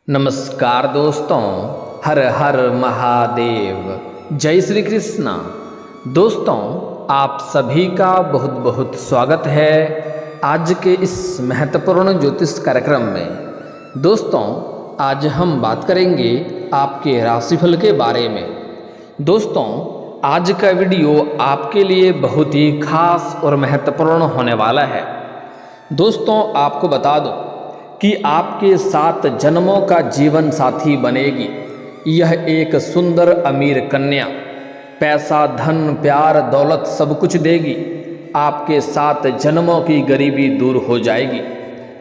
नमस्कार दोस्तों, हर हर महादेव, जय श्री कृष्णा। दोस्तों, आप सभी का बहुत बहुत स्वागत है आज के इस महत्वपूर्ण ज्योतिष कार्यक्रम में। दोस्तों, आज हम बात करेंगे आपके राशिफल के बारे में। दोस्तों, आज का वीडियो आपके लिए बहुत ही खास और महत्वपूर्ण होने वाला है। दोस्तों, आपको बता दूं कि आपके 7 जन्मों का जीवन साथी बनेगी यह एक सुंदर अमीर कन्या। पैसा, धन, प्यार, दौलत सब कुछ देगी। आपके 7 जन्मों की गरीबी दूर हो जाएगी।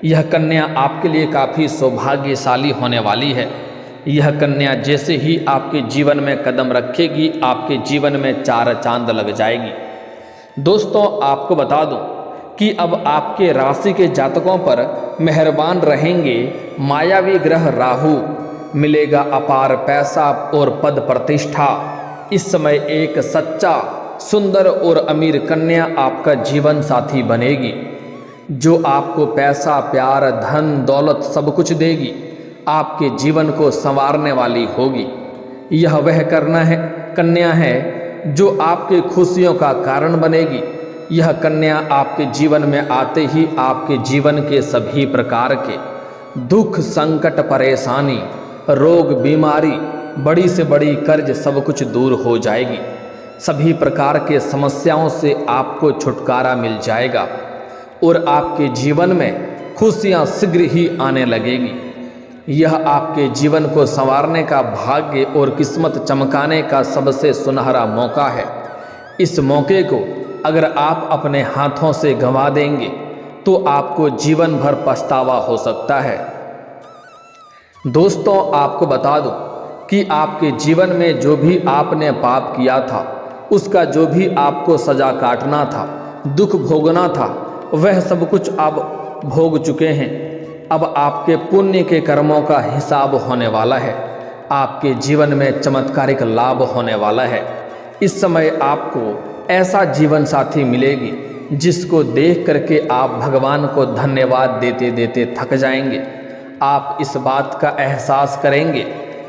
यह कन्या आपके लिए काफ़ी सौभाग्यशाली होने वाली है। यह कन्या जैसे ही आपके जीवन में कदम रखेगी, आपके जीवन में 4 चांद लग जाएगी। दोस्तों, आपको बता दूं कि अब आपके राशि के जातकों पर मेहरबान रहेंगे मायावी ग्रह राहु। मिलेगा अपार पैसा और पद प्रतिष्ठा। इस समय एक सच्चा, सुंदर और अमीर कन्या आपका जीवन साथी बनेगी जो आपको पैसा, प्यार, धन, दौलत सब कुछ देगी। आपके जीवन को संवारने वाली होगी। यह वह कन्या है जो आपके खुशियों का कारण बनेगी। यह कन्या आपके जीवन में आते ही आपके जीवन के सभी प्रकार के दुख, संकट, परेशानी, रोग, बीमारी, बड़ी से बड़ी कर्ज सब कुछ दूर हो जाएगी। सभी प्रकार के समस्याओं से आपको छुटकारा मिल जाएगा और आपके जीवन में खुशियां शीघ्र ही आने लगेगी। यह आपके जीवन को संवारने का, भाग्य और किस्मत चमकाने का सबसे सुनहरा मौका है। इस मौके को अगर आप अपने हाथों से गंवा देंगे तो आपको जीवन भर पछतावा हो सकता है। दोस्तों, आपको बता दूं कि आपके जीवन में जो भी आपने पाप किया था, उसका जो भी आपको सजा काटना था, दुख भोगना था, वह सब कुछ आप भोग चुके हैं। अब आपके पुण्य के कर्मों का हिसाब होने वाला है। आपके जीवन में चमत्कारिक लाभ होने वाला है। इस समय आपको ऐसा जीवन साथी मिलेगी जिसको देख करके आप भगवान को धन्यवाद देते देते थक जाएंगे। आप इस बात का एहसास करेंगे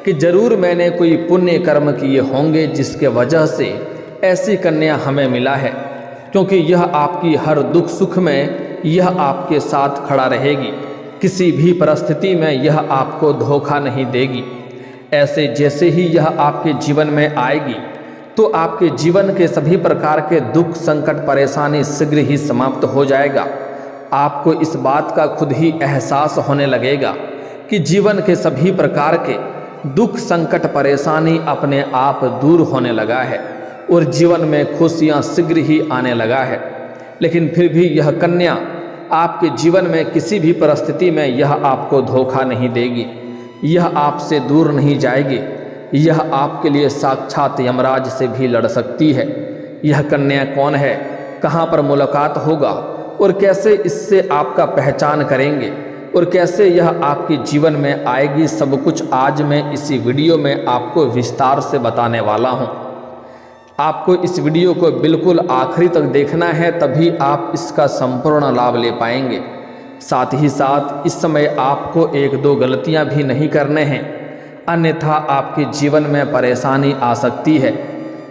कि जरूर मैंने कोई पुण्य कर्म किए होंगे जिसके वजह से ऐसी कन्या हमें मिला है, क्योंकि यह आपकी हर दुख सुख में यह आपके साथ खड़ा रहेगी। किसी भी परिस्थिति में यह आपको धोखा नहीं देगी। ऐसे जैसे ही यह आपके जीवन में आएगी तो आपके जीवन के सभी प्रकार के दुख, संकट, परेशानी शीघ्र ही समाप्त हो जाएगा। आपको इस बात का खुद ही एहसास होने लगेगा कि जीवन के सभी प्रकार के दुख, संकट, परेशानी अपने आप दूर होने लगा है और जीवन में खुशियां शीघ्र ही आने लगा है। लेकिन फिर भी यह कन्या आपके जीवन में किसी भी परिस्थिति में यह आपको धोखा नहीं देगी। यह आपसे दूर नहीं जाएगी। यह आपके लिए साक्षात यमराज से भी लड़ सकती है। यह कन्या कौन है, कहाँ पर मुलाकात होगा और कैसे इससे आपका पहचान करेंगे और कैसे यह आपके जीवन में आएगी, सब कुछ आज मैं इसी वीडियो में आपको विस्तार से बताने वाला हूँ। आपको इस वीडियो को बिल्कुल आखिरी तक देखना है, तभी आप इसका संपूर्ण लाभ ले पाएंगे। साथ ही साथ इस समय आपको 1-2 गलतियाँ भी नहीं करने हैं, अन्यथा आपके जीवन में परेशानी आ सकती है।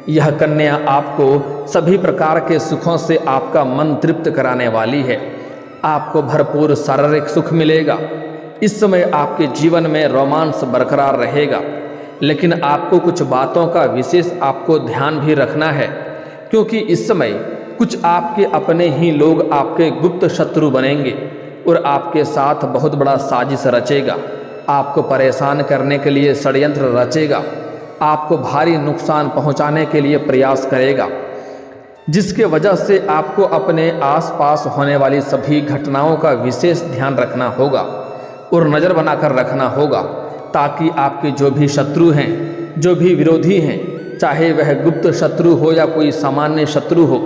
यह कन्या आपको सभी प्रकार के सुखों से आपका मन तृप्त कराने वाली है। आपको भरपूर शारीरिक सुख मिलेगा। इस समय आपके जीवन में रोमांस बरकरार रहेगा, लेकिन आपको कुछ बातों का विशेष आपको ध्यान भी रखना है, क्योंकि इस समय कुछ आपके अपने ही लोग आपके गुप्त शत्रु बनेंगे और आपके साथ बहुत बड़ा साजिश रचेगा। आपको परेशान करने के लिए षड्यंत्र रचेगा। आपको भारी नुकसान पहुंचाने के लिए प्रयास करेगा, जिसके वजह से आपको अपने आसपास होने वाली सभी घटनाओं का विशेष ध्यान रखना होगा और नज़र बनाकर रखना होगा, ताकि आपके जो भी शत्रु हैं, जो भी विरोधी हैं, चाहे वह गुप्त शत्रु हो या कोई सामान्य शत्रु हो,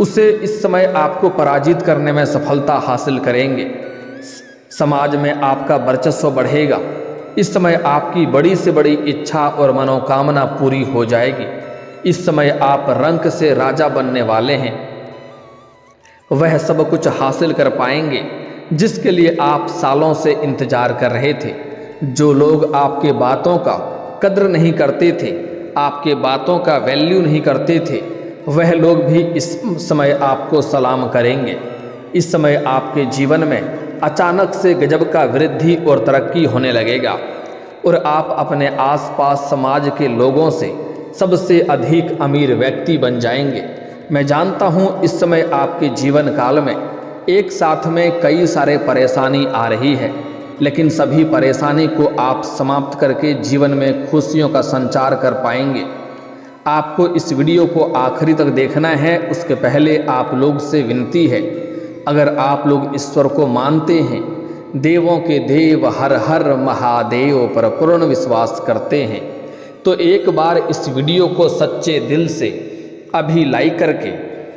उसे इस समय आपको पराजित करने में सफलता हासिल करेंगे। समाज में आपका वर्चस्व बढ़ेगा। इस समय आपकी बड़ी से बड़ी इच्छा और मनोकामना पूरी हो जाएगी। इस समय आप रंक से राजा बनने वाले हैं। वह सब कुछ हासिल कर पाएंगे जिसके लिए आप सालों से इंतजार कर रहे थे। जो लोग आपके बातों का कद्र नहीं करते थे, आपके बातों का वैल्यू नहीं करते थे, वह लोग भी इस समय आपको सलाम करेंगे। इस समय आपके जीवन में अचानक से गजब का वृद्धि और तरक्की होने लगेगा और आप अपने आसपास समाज के लोगों से सबसे अधिक अमीर व्यक्ति बन जाएंगे। मैं जानता हूँ इस समय आपके जीवन काल में एक साथ में कई सारे परेशानी आ रही है, लेकिन सभी परेशानी को आप समाप्त करके जीवन में खुशियों का संचार कर पाएंगे। आपको इस वीडियो को आखिरी तक देखना है। उसके पहले आप लोग से विनती है, अगर आप लोग ईश्वर को मानते हैं, देवों के देव हर हर महादेव पर पूर्ण विश्वास करते हैं, तो एक बार इस वीडियो को सच्चे दिल से अभी लाइक करके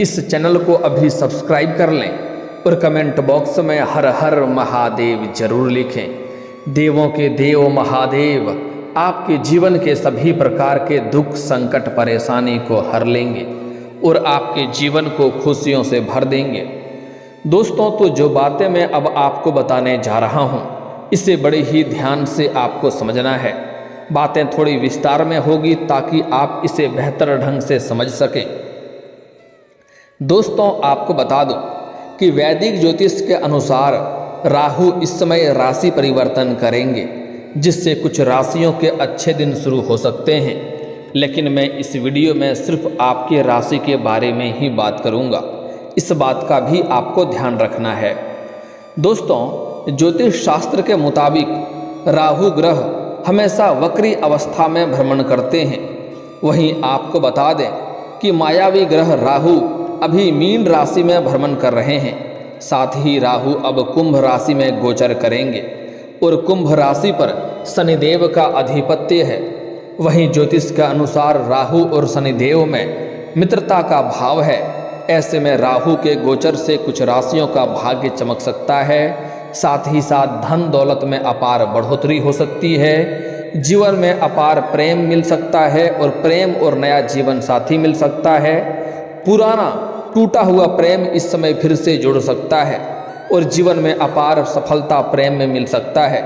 इस चैनल को अभी सब्सक्राइब कर लें और कमेंट बॉक्स में हर हर महादेव जरूर लिखें। देवों के देव महादेव आपके जीवन के सभी प्रकार के दुख संकट परेशानी को हर लेंगे और आपके जीवन को खुशियों से भर देंगे। दोस्तों, तो जो बातें मैं अब आपको बताने जा रहा हूँ, इसे बड़े ही ध्यान से आपको समझना है। बातें थोड़ी विस्तार में होगी ताकि आप इसे बेहतर ढंग से समझ सकें। दोस्तों, आपको बता दूं कि वैदिक ज्योतिष के अनुसार राहु इस समय राशि परिवर्तन करेंगे, जिससे कुछ राशियों के अच्छे दिन शुरू हो सकते हैं। लेकिन मैं इस वीडियो में सिर्फ आपकी राशि के बारे में ही बात करूंगा। इस बात का भी आपको ध्यान रखना है। दोस्तों, ज्योतिष शास्त्र के मुताबिक राहु ग्रह हमेशा वक्री अवस्था में भ्रमण करते हैं। वहीं आपको बता दें कि मायावी ग्रह राहु अभी मीन राशि में भ्रमण कर रहे हैं। साथ ही राहु अब कुंभ राशि में गोचर करेंगे और कुंभ राशि पर शनिदेव का आधिपत्य है। वहीं ज्योतिष के अनुसार राहु और शनिदेव में मित्रता का भाव है। ऐसे में राहु के गोचर से कुछ राशियों का भाग्य चमक सकता है। साथ ही साथ धन दौलत में अपार बढ़ोतरी हो सकती है। जीवन में अपार प्रेम मिल सकता है और प्रेम और नया जीवन साथी मिल सकता है। पुराना टूटा हुआ प्रेम इस समय फिर से जुड़ सकता है और जीवन में अपार सफलता प्रेम में मिल सकता है।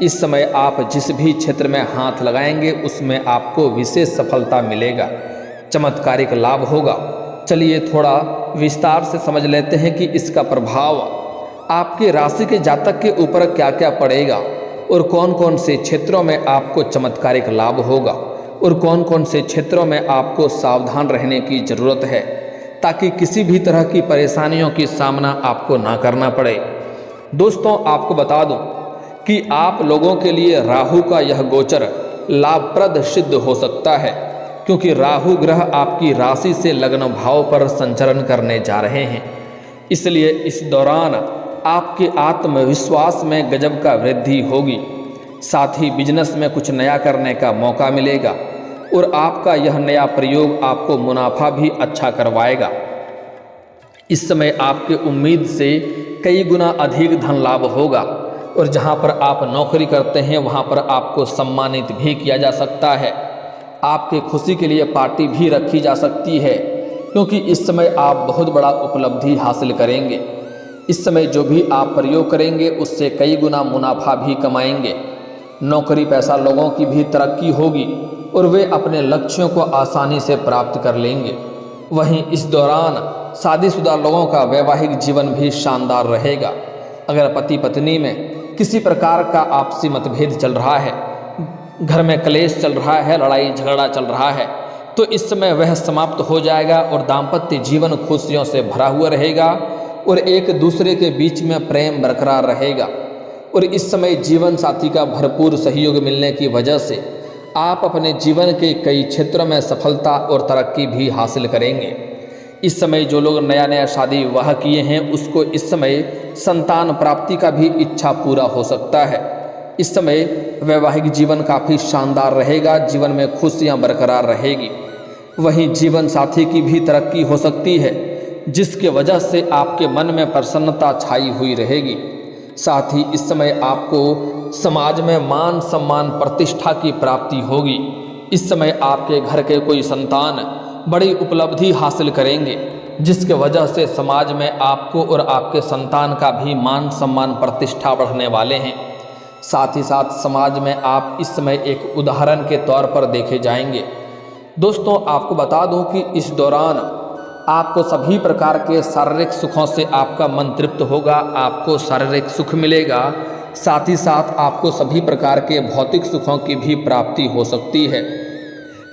इस समय आप जिस भी क्षेत्र में हाथ लगाएंगे उसमें आपको विशेष सफलता मिलेगा, चमत्कारिक लाभ होगा। चलिए थोड़ा विस्तार से समझ लेते हैं कि इसका प्रभाव आपके राशि के जातक के ऊपर क्या क्या पड़ेगा और कौन कौन से क्षेत्रों में आपको चमत्कारिक लाभ होगा और कौन कौन से क्षेत्रों में आपको सावधान रहने की ज़रूरत है, ताकि किसी भी तरह की परेशानियों की सामना आपको ना करना पड़े। दोस्तों, आपको बता दूं कि आप लोगों के लिए राहु का यह गोचर लाभप्रद सिद्ध हो सकता है, क्योंकि राहु ग्रह आपकी राशि से लग्न भाव पर संचरण करने जा रहे हैं। इसलिए इस दौरान आपके आत्मविश्वास में गजब का वृद्धि होगी। साथ ही बिजनेस में कुछ नया करने का मौका मिलेगा और आपका यह नया प्रयोग आपको मुनाफा भी अच्छा करवाएगा। इस समय आपके उम्मीद से कई गुना अधिक धन लाभ होगा और जहां पर आप नौकरी करते हैं वहां पर आपको सम्मानित भी किया जा सकता है। आपके खुशी के लिए पार्टी भी रखी जा सकती है, क्योंकि इस समय आप बहुत बड़ा उपलब्धि हासिल करेंगे। इस समय जो भी आप प्रयोग करेंगे उससे कई गुना मुनाफा भी कमाएंगे। नौकरी पैसा लोगों की भी तरक्की होगी और वे अपने लक्ष्यों को आसानी से प्राप्त कर लेंगे। वहीं इस दौरान शादीशुदा लोगों का वैवाहिक जीवन भी शानदार रहेगा। अगर पति पत्नी में किसी प्रकार का आपसी मतभेद चल रहा है, घर में क्लेश चल रहा है, लड़ाई झगड़ा चल रहा है, तो इस समय वह समाप्त हो जाएगा और दाम्पत्य जीवन खुशियों से भरा हुआ रहेगा और एक दूसरे के बीच में प्रेम बरकरार रहेगा। और इस समय जीवन साथी का भरपूर सहयोग मिलने की वजह से आप अपने जीवन के कई क्षेत्रों में सफलता और तरक्की भी हासिल करेंगे। इस समय जो लोग नया नया शादी विवाह किए हैं उसको इस समय संतान प्राप्ति का भी इच्छा पूरा हो सकता है। इस समय वैवाहिक जीवन काफ़ी शानदार रहेगा, जीवन में खुशियां बरकरार रहेगी। वहीं जीवन साथी की भी तरक्की हो सकती है, जिसके वजह से आपके मन में प्रसन्नता छाई हुई रहेगी। साथ ही इस समय आपको समाज में मान सम्मान प्रतिष्ठा की प्राप्ति होगी। इस समय आपके घर के कोई संतान बड़ी उपलब्धि हासिल करेंगे, जिसके वजह से समाज में आपको और आपके संतान का भी मान सम्मान प्रतिष्ठा बढ़ने वाले हैं। साथ ही साथ समाज में आप इस समय एक उदाहरण के तौर पर देखे जाएंगे। दोस्तों, आपको बता दूं कि इस दौरान आपको सभी प्रकार के शारीरिक सुखों से आपका मन तृप्त होगा, आपको शारीरिक सुख मिलेगा। साथ ही साथ आपको सभी प्रकार के भौतिक सुखों की भी प्राप्ति हो सकती है।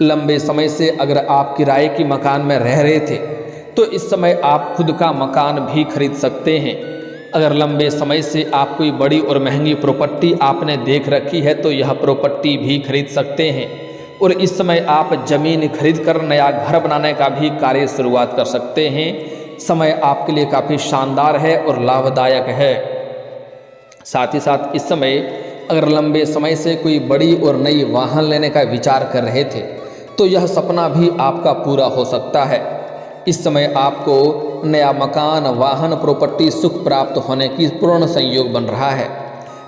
लंबे समय से अगर आप किराए की मकान में रह रहे थे तो इस समय आप खुद का मकान भी खरीद सकते हैं। अगर लंबे समय से आप कोई बड़ी और महंगी प्रॉपर्टी आपने देख रखी है तो यह प्रॉपर्टी भी खरीद सकते हैं। और इस समय आप जमीन खरीद कर नया घर बनाने का भी कार्य शुरुआत कर सकते हैं। समय आपके लिए काफ़ी शानदार है और लाभदायक है। साथ ही साथ इस समय अगर लंबे समय से कोई बड़ी और नई वाहन लेने का विचार कर रहे थे तो यह सपना भी आपका पूरा हो सकता है। इस समय आपको नया मकान, वाहन, प्रॉपर्टी, सुख प्राप्त होने की पूर्ण संयोग बन रहा है।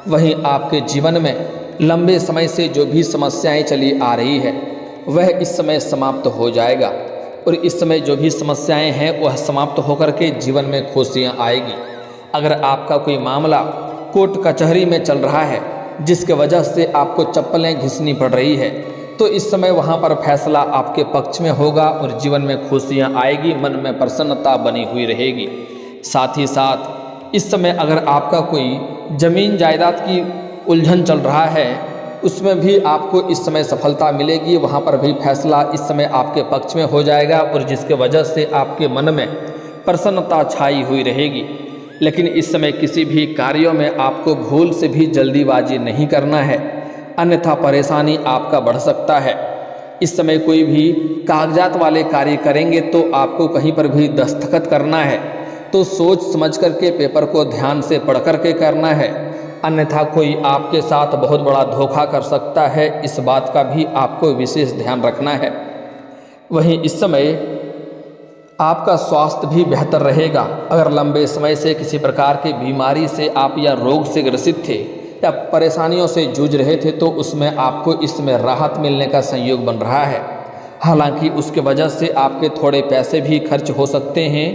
वहीं आपके जीवन में लंबे समय से जो भी समस्याएं चली आ रही है वह इस समय समाप्त हो जाएगा और इस समय जो भी समस्याएं हैं वह समाप्त होकर के जीवन में खुशियां आएगी। अगर आपका कोई मामला कोर्ट कचहरी में चल रहा है जिसके वजह से आपको चप्पलें घिसनी पड़ रही है तो इस समय वहां पर फैसला आपके पक्ष में होगा और जीवन में खुशियां आएगी, मन में प्रसन्नता बनी हुई रहेगी। साथ ही साथ इस समय अगर आपका कोई जमीन जायदाद की उलझन चल रहा है उसमें भी आपको इस समय सफलता मिलेगी, वहाँ पर भी फैसला इस समय आपके पक्ष में हो जाएगा और जिसके वजह से आपके मन में प्रसन्नता छाई हुई रहेगी। लेकिन इस समय किसी भी कार्यों में आपको भूल से भी जल्दीबाजी नहीं करना है, अन्यथा परेशानी आपका बढ़ सकता है। इस समय कोई भी कागजात वाले कार्य करेंगे तो आपको कहीं पर भी दस्तखत करना है तो सोच समझ करके पेपर को ध्यान से पढ़ करके करना है, अन्यथा कोई आपके साथ बहुत बड़ा धोखा कर सकता है। इस बात का भी आपको विशेष ध्यान रखना है। वहीं इस समय आपका स्वास्थ्य भी बेहतर रहेगा। अगर लंबे समय से किसी प्रकार की बीमारी से आप या रोग से ग्रसित थे या परेशानियों से जूझ रहे थे तो उसमें आपको इस समय राहत मिलने का संयोग बन रहा है। हालांकि उसके वजह से आपके थोड़े पैसे भी खर्च हो सकते हैं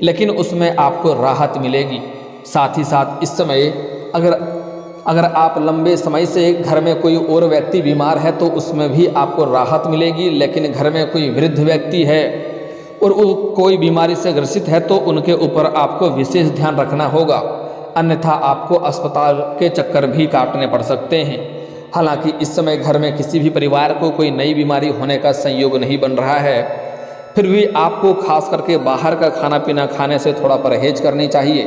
लेकिन उसमें आपको राहत मिलेगी। साथ ही साथ इस समय अगर आप लंबे समय से घर में कोई और व्यक्ति बीमार है तो उसमें भी आपको राहत मिलेगी। लेकिन घर में कोई वृद्ध व्यक्ति है और वो कोई बीमारी से ग्रसित है तो उनके ऊपर आपको विशेष ध्यान रखना होगा, अन्यथा आपको अस्पताल के चक्कर भी काटने पड़ सकते हैं। हालांकि इस समय घर में किसी भी परिवार को कोई नई बीमारी होने का संयोग नहीं बन रहा है, फिर भी आपको खास करके बाहर का खाना पीना खाने से थोड़ा परहेज करनी चाहिए,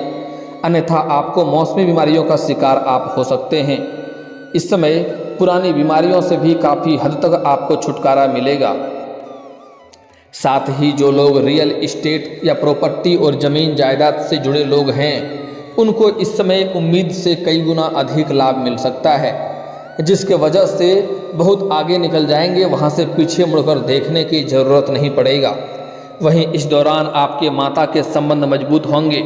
अन्यथा आपको मौसमी बीमारियों का शिकार आप हो सकते हैं। इस समय पुरानी बीमारियों से भी काफ़ी हद तक आपको छुटकारा मिलेगा। साथ ही जो लोग रियल इस्टेट या प्रॉपर्टी और ज़मीन जायदाद से जुड़े लोग हैं उनको इस समय उम्मीद से कई गुना अधिक लाभ मिल सकता है, जिसके वजह से बहुत आगे निकल जाएंगे, वहाँ से पीछे मुड़कर देखने की ज़रूरत नहीं पड़ेगा। वहीं इस दौरान आपके माता के संबंध मजबूत होंगे।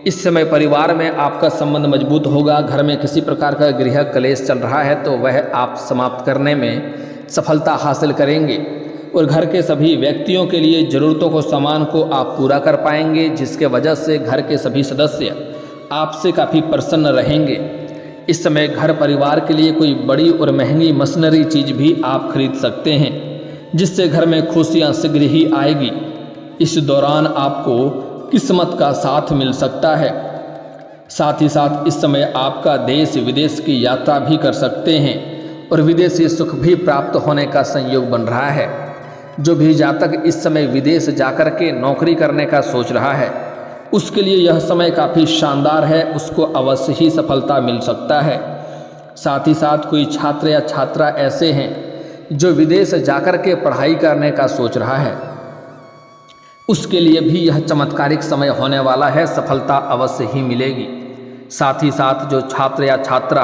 इस समय परिवार में आपका संबंध मजबूत होगा। घर में किसी प्रकार का गृह कलेश चल रहा है तो वह आप समाप्त करने में सफलता हासिल करेंगे और घर के सभी व्यक्तियों के लिए ज़रूरतों को सामान को आप पूरा कर पाएंगे, जिसके वजह से घर के सभी सदस्य आपसे काफ़ी प्रसन्न रहेंगे। इस समय घर परिवार के लिए कोई बड़ी और महंगी मशीनरी चीज़ भी आप खरीद सकते हैं, जिससे घर में खुशियाँ शीघ्र ही आएगी। इस दौरान आपको किस्मत का साथ मिल सकता है। साथ ही साथ इस समय आपका देश विदेश की यात्रा भी कर सकते हैं और विदेशी सुख भी प्राप्त होने का संयोग बन रहा है। जो भी जातक इस समय विदेश जाकर के नौकरी करने का सोच रहा है उसके लिए यह समय काफ़ी शानदार है, उसको अवश्य ही सफलता मिल सकता है। साथ ही साथ कोई छात्र या छात्रा ऐसे हैं जो विदेश जाकर के पढ़ाई करने का सोच रहा है, उसके लिए भी यह चमत्कारिक समय होने वाला है, सफलता अवश्य ही मिलेगी। साथ ही साथ जो छात्र या छात्रा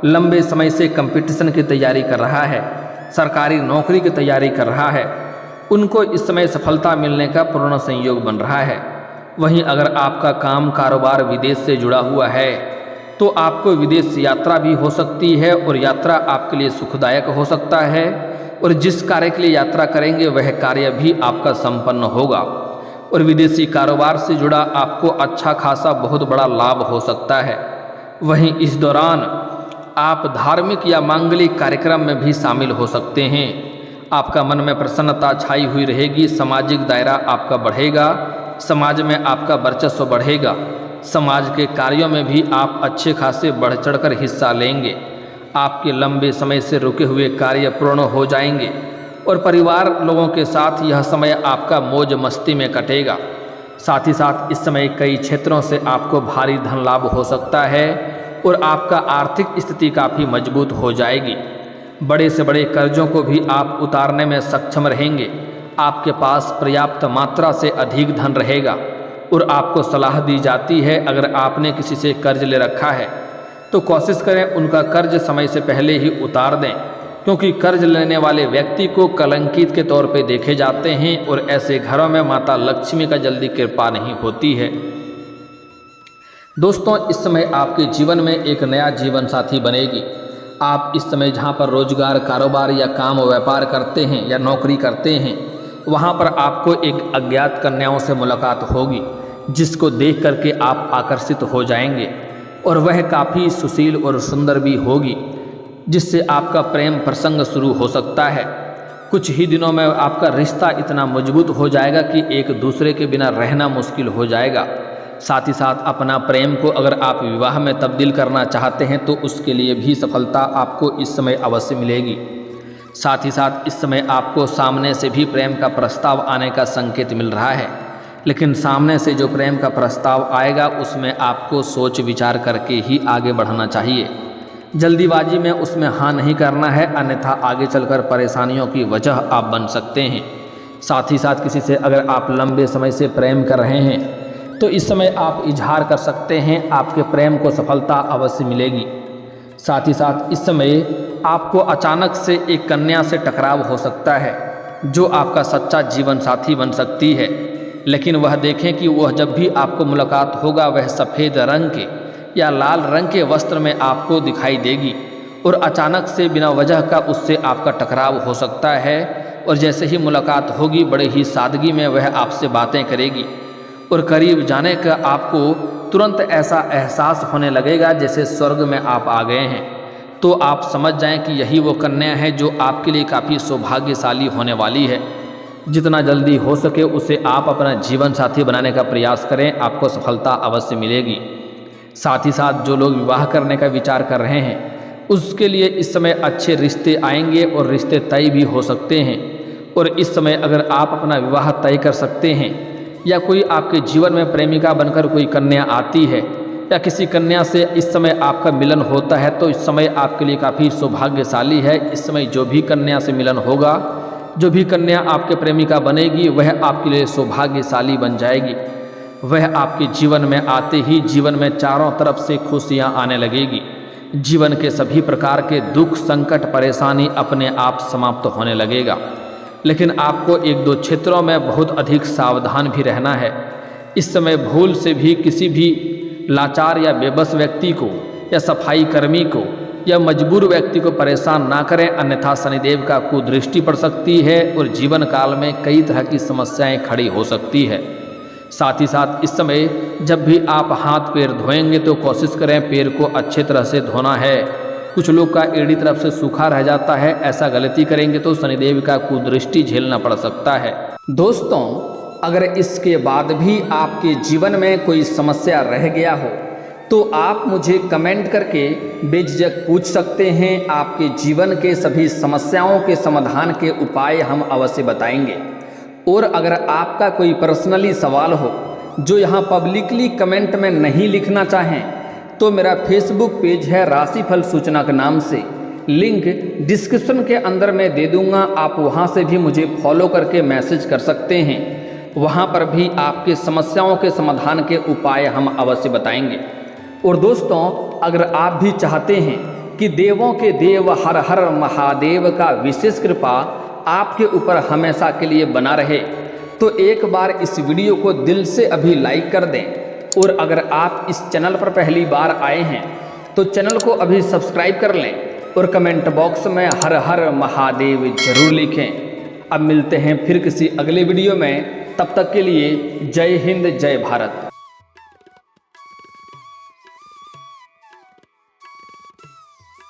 लंबे समय से कंपटीशन की तैयारी कर रहा है, सरकारी नौकरी की तैयारी कर रहा है, उनको इस समय सफलता मिलने का पूर्ण संयोग बन रहा है। वहीं अगर आपका काम कारोबार विदेश से जुड़ा हुआ है तो आपको विदेश यात्रा भी हो सकती है और यात्रा आपके लिए सुखदायक हो सकता है और जिस कार्य के लिए यात्रा करेंगे वह कार्य भी आपका संपन्न होगा और विदेशी कारोबार से जुड़ा आपको अच्छा खासा बहुत बड़ा लाभ हो सकता है। वहीं इस दौरान आप धार्मिक या मांगलिक कार्यक्रम में भी शामिल हो सकते हैं। आपका मन में प्रसन्नता छाई हुई रहेगी। सामाजिक दायरा आपका बढ़ेगा। समाज में आपका वर्चस्व बढ़ेगा। समाज के कार्यों में भी आप अच्छे खासे बढ़ चढ़कर हिस्सा लेंगे। आपके लंबे समय से रुके हुए कार्य पूर्ण हो जाएंगे और परिवार लोगों के साथ यह समय आपका मौज मस्ती में कटेगा। साथ ही साथ इस समय कई क्षेत्रों से आपको भारी धन लाभ हो सकता है और आपका आर्थिक स्थिति काफ़ी मजबूत हो जाएगी। बड़े से बड़े कर्जों को भी आप उतारने में सक्षम रहेंगे। आपके पास पर्याप्त मात्रा से अधिक धन रहेगा और आपको सलाह दी जाती है अगर आपने किसी से कर्ज ले रखा है तो कोशिश करें उनका कर्ज समय से पहले ही उतार दें, क्योंकि कर्ज लेने वाले व्यक्ति को कलंकित के तौर पे देखे जाते हैं और ऐसे घरों में माता लक्ष्मी का जल्दी कृपा नहीं होती है। दोस्तों, इस समय आपके जीवन में एक नया जीवन साथी बनेगी। आप इस समय जहाँ पर रोजगार, कारोबार या काम व्यापार करते हैं या नौकरी करते हैं, वहाँ पर आपको एक अज्ञात कन्याओं से मुलाकात होगी जिसको देख करके आप आकर्षित हो जाएंगे और वह काफ़ी सुशील और सुंदर भी होगी, जिससे आपका प्रेम प्रसंग शुरू हो सकता है। कुछ ही दिनों में आपका रिश्ता इतना मजबूत हो जाएगा कि एक दूसरे के बिना रहना मुश्किल हो जाएगा। साथ ही साथ अपना प्रेम को अगर आप विवाह में तब्दील करना चाहते हैं तो उसके लिए भी सफलता आपको इस समय अवश्य मिलेगी। साथ ही साथ इस समय आपको सामने से भी प्रेम का प्रस्ताव आने का संकेत मिल रहा है, लेकिन सामने से जो प्रेम का प्रस्ताव आएगा उसमें आपको सोच विचार करके ही आगे बढ़ना चाहिए। जल्दीबाजी में उसमें हाँ नहीं करना है, अन्यथा आगे चलकर परेशानियों की वजह आप बन सकते हैं। साथ ही साथ किसी से अगर आप लंबे समय से प्रेम कर रहे हैं तो इस समय आप इजहार कर सकते हैं, आपके प्रेम को सफलता अवश्य मिलेगी। साथ ही साथ इस समय आपको अचानक से एक कन्या से टकराव हो सकता है जो आपका सच्चा जीवन साथी बन सकती है, लेकिन वह देखें कि वह जब भी आपको मुलाकात होगा वह सफ़ेद रंग के या लाल रंग के वस्त्र में आपको दिखाई देगी और अचानक से बिना वजह का उससे आपका टकराव हो सकता है और जैसे ही मुलाकात होगी बड़े ही सादगी में वह आपसे बातें करेगी और करीब जाने का आपको तुरंत ऐसा एहसास होने लगेगा जैसे स्वर्ग में आप आ गए हैं। तो आप समझ जाएं कि यही वो कन्या है जो आपके लिए काफ़ी सौभाग्यशाली होने वाली है। जितना जल्दी हो सके उसे आप अपना जीवन साथी बनाने का प्रयास करें, आपको सफलता अवश्य मिलेगी। साथ ही साथ जो लोग विवाह करने का विचार कर रहे हैं उसके लिए इस समय अच्छे रिश्ते आएंगे और रिश्ते तय भी हो सकते हैं। और इस समय अगर आप अपना विवाह तय कर सकते हैं या कोई आपके जीवन में प्रेमिका बनकर कोई कन्या आती है या किसी कन्या से इस समय आपका मिलन होता है तो इस समय आपके लिए काफ़ी सौभाग्यशाली है। इस समय जो भी कन्या से मिलन होगा, जो भी कन्या आपके प्रेमिका बनेगी वह आपके लिए सौभाग्यशाली बन जाएगी। वह आपके जीवन में आते ही जीवन में चारों तरफ से खुशियां आने लगेगी। जीवन के सभी प्रकार के दुख, संकट, परेशानी अपने आप समाप्त होने लगेगा। लेकिन आपको एक दो क्षेत्रों में बहुत अधिक सावधान भी रहना है। इस समय भूल से भी किसी भी लाचार या बेबस व्यक्ति को या सफाई कर्मी को या मजबूर व्यक्ति को परेशान ना करें, अन्यथा शनिदेव का कुदृष्टि पड़ सकती है और जीवन काल में कई तरह की समस्याएं खड़ी हो सकती है। साथ ही साथ इस समय जब भी आप हाथ पैर धोएंगे तो कोशिश करें पैर को अच्छे तरह से धोना है। कुछ लोग का एड़ी तरफ से सूखा रह जाता है, ऐसा गलती करेंगे तो शनिदेव का कुदृष्टि झेलना पड़ सकता है। दोस्तों, अगर इसके बाद भी आपके जीवन में कोई समस्या रह गया हो तो आप मुझे कमेंट करके बेझिझक पूछ सकते हैं। आपके जीवन के सभी समस्याओं के समाधान के उपाय हम अवश्य बताएंगे। और अगर आपका कोई पर्सनली सवाल हो जो यहाँ पब्लिकली कमेंट में नहीं लिखना चाहें तो मेरा फेसबुक पेज है राशिफल सूचना के नाम से, लिंक डिस्क्रिप्शन के अंदर मैं दे दूंगा। आप वहाँ से भी मुझे फॉलो करके मैसेज कर सकते हैं। वहाँ पर भी आपके समस्याओं के समाधान के उपाय हम अवश्य बताएंगे। और दोस्तों, अगर आप भी चाहते हैं कि देवों के देव हर हर महादेव का विशेष कृपा आपके ऊपर हमेशा के लिए बना रहे तो एक बार इस वीडियो को दिल से अभी लाइक कर दें। और अगर आप इस चैनल पर पहली बार आए हैं तो चैनल को अभी सब्सक्राइब कर लें और कमेंट बॉक्स में हर हर महादेव जरूर लिखें। अब मिलते हैं फिर किसी अगले वीडियो में, तब तक के लिए जय हिंद, जय भारत।